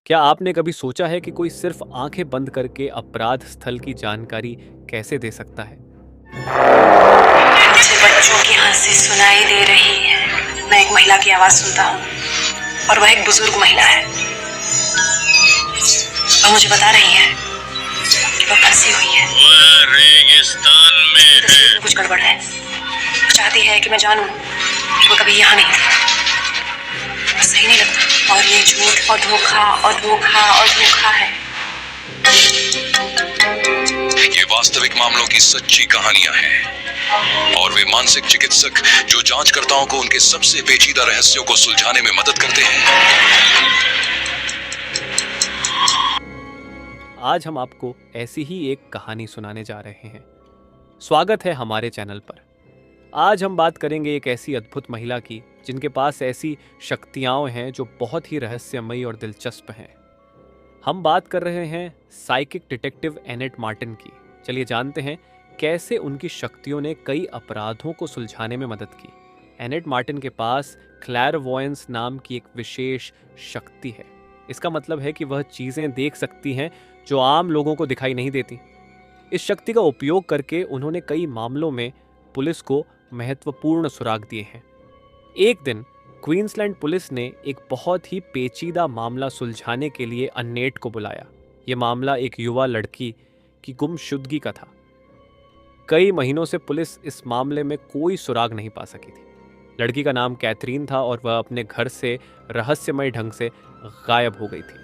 क्या आपने कभी सोचा है कि कोई सिर्फ आंखें बंद करके अपराध स्थल की जानकारी कैसे दे सकता है? मुझे बच्चों की हंसी सुनाई दे रही है। मैं एक महिला की आवाज सुनता हूँ और वह एक बुजुर्ग महिला है। वह मुझे बता रही है कि वह फंसी हुई है। वह रेगिस्तान में तस्वीर है। में कुछ गड़बड़ है। वो चाहती है कि मैं जानूं कि वो कभी यहाँ नहीं थी। सही नहीं लगता। और ये झूठ और धोखा और धोखा और धोखा है। ये वास्तविक मामलों की सच्ची कहानियां हैं और वे मानसिक चिकित्सक जो जांचकर्ताओं को उनके सबसे पेचीदा रहस्यों को सुलझाने में मदद करते हैं। आज हम आपको ऐसी ही एक कहानी सुनाने जा रहे हैं। स्वागत है हमारे चैनल पर। आज हम बात करेंगे एक ऐसी अद्भुत महिला की जिनके पास ऐसी शक्तियां हैं जो बहुत ही रहस्यमयी और दिलचस्प हैं। हम बात कर रहे हैं साइकिक डिटेक्टिव एनेट मार्टिन की। चलिए जानते हैं कैसे उनकी शक्तियों ने कई अपराधों को सुलझाने में मदद की। एनेट मार्टिन के पास क्लैरवॉयंस नाम की एक विशेष शक्ति है। इसका मतलब है कि वह चीज़ें देख सकती हैं जो आम लोगों को दिखाई नहीं देती। इस शक्ति का उपयोग करके उन्होंने कई मामलों में पुलिस को महत्वपूर्ण सुराग दिए हैं। एक दिन क्वींसलैंड पुलिस ने एक बहुत ही पेचीदा मामला सुलझाने के लिए अन्नेट को बुलाया। यह मामला एक युवा लड़की की गुमशुदगी का था। कई महीनों से पुलिस इस मामले में कोई सुराग नहीं पा सकी थी। लड़की का नाम कैथरीन था और वह अपने घर से रहस्यमय ढंग से गायब हो गई थी।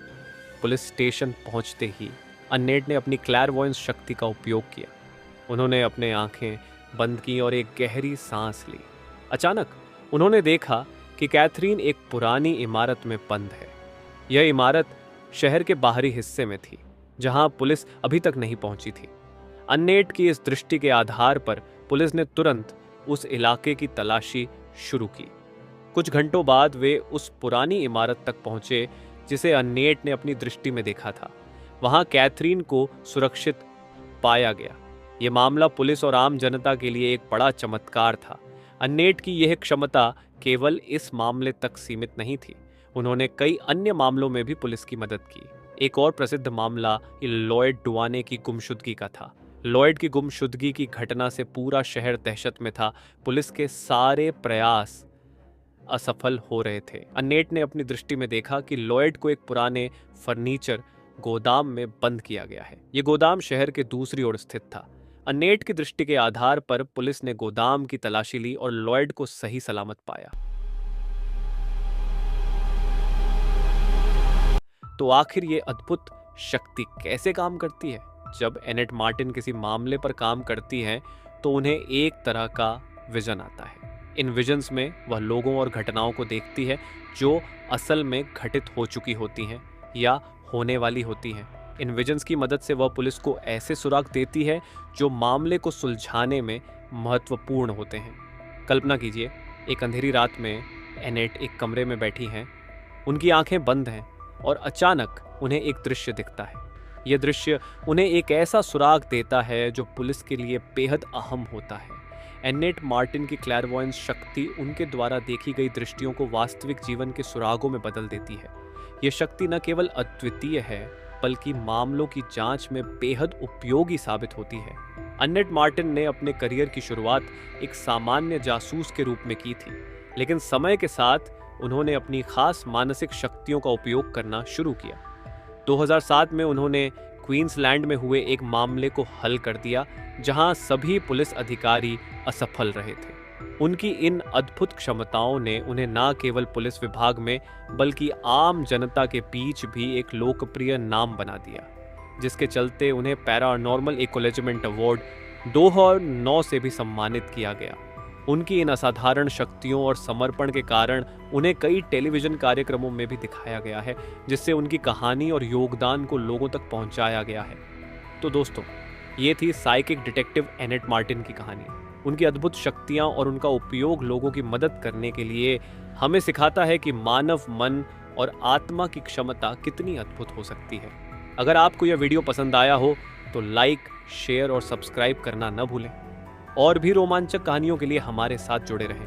पुलिस स्टेशन पहुंचते ही अन्नेट ने अपनी क्लैरवॉयंस शक्ति का उपयोग किया। उन्होंने अपने आंखें बंद की और एक गहरी सांस ली। अचानक उन्होंने देखा कि कैथरीन एक पुरानी इमारत में बंद है। यह इमारत शहर के बाहरी हिस्से में थी जहां पुलिस अभी तक नहीं पहुंची थी। अन्नेट की इस दृष्टि के आधार पर पुलिस ने तुरंत उस इलाके की तलाशी शुरू की। कुछ घंटों बाद वे उस पुरानी इमारत तक पहुंचे जिसे अन्नेट ने अपनी दृष्टि में देखा था। वहां कैथरीन को सुरक्षित पाया गया। यह मामला पुलिस और आम जनता के लिए एक बड़ा चमत्कार था। अन्नेट की यह क्षमता केवल इस मामले तक सीमित नहीं थी। उन्होंने कई अन्य मामलों में भी पुलिस की मदद की। एक और प्रसिद्ध मामला लॉयड डुआने की गुमशुदगी का था। लॉयड की गुमशुदगी की घटना से पूरा शहर दहशत में था। पुलिस के सारे प्रयास असफल हो रहे थे। अन्नेट ने अपनी दृष्टि में देखा कि लॉयड को एक पुराने फर्नीचर गोदाम में बंद किया गया है। यह गोदाम शहर के दूसरी ओर स्थित था। अन्नेट की दृष्टि के आधार पर पुलिस ने गोदाम की तलाशी ली और लॉयड को सही सलामत पाया। तो आखिर ये अद्भुत शक्ति कैसे काम करती है? जब एनेट मार्टिन किसी मामले पर काम करती हैं तो उन्हें एक तरह का विजन आता है। इन विजन्स में वह लोगों और घटनाओं को देखती है जो असल में घटित हो चुकी होती हैं या होने वाली होती हैं। इन विजन्स की मदद से वह पुलिस को ऐसे सुराग देती है जो मामले को सुलझाने में महत्वपूर्ण होते हैं। कल्पना कीजिए, एक अंधेरी रात में एनेट एक कमरे में बैठी हैं। उनकी आंखें बंद हैं और अचानक उन्हें एक दृश्य दिखता है। यह दृश्य उन्हें एक ऐसा सुराग देता है जो पुलिस के लिए बेहद अहम होता है। एनेट मार्टिन की क्लैरवॉयंस शक्ति उनके द्वारा देखी गई दृष्टियों को वास्तविक जीवन के सुरागों में बदल देती है। यह शक्ति न केवल अद्वितीय है बल्कि मामलों की जांच में बेहद उपयोगी साबित होती है। एनेट मार्टिन ने अपने करियर की शुरुआत एक सामान्य जासूस के रूप में की थी, लेकिन समय के साथ उन्होंने अपनी खास मानसिक शक्तियों का उपयोग करना शुरू किया। 2007 में उन्होंने क्वींसलैंड में हुए एक मामले को हल कर दिया जहां सभी पुलिस अधिकारी असफल रहे थे। उनकी इन अद्भुत क्षमताओं ने उन्हें न केवल पुलिस विभाग में बल्कि आम जनता के बीच भी एक लोकप्रिय नाम बना दिया, जिसके चलते उन्हें पैरानॉर्मल एक्नॉलेजमेंट अवार्ड 2009 से भी सम्मानित किया गया। उनकी इन असाधारण शक्तियों और समर्पण के कारण उन्हें कई टेलीविजन कार्यक्रमों में भी दिखाया गया है, जिससे उनकी कहानी और योगदान को लोगों तक पहुंचाया गया है। तो दोस्तों, ये थी साइकिक डिटेक्टिव एनेट मार्टिन की कहानी। उनकी अद्भुत शक्तियां और उनका उपयोग लोगों की मदद करने के लिए हमें सिखाता है कि मानव मन और आत्मा की क्षमता कितनी अद्भुत हो सकती है। अगर आपको यह वीडियो पसंद आया हो तो लाइक, शेयर और सब्सक्राइब करना न भूलें। और भी रोमांचक कहानियों के लिए हमारे साथ जुड़े रहें।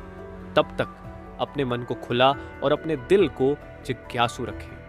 तब तक अपने मन को खुला और अपने दिल को जिज्ञासु रखें।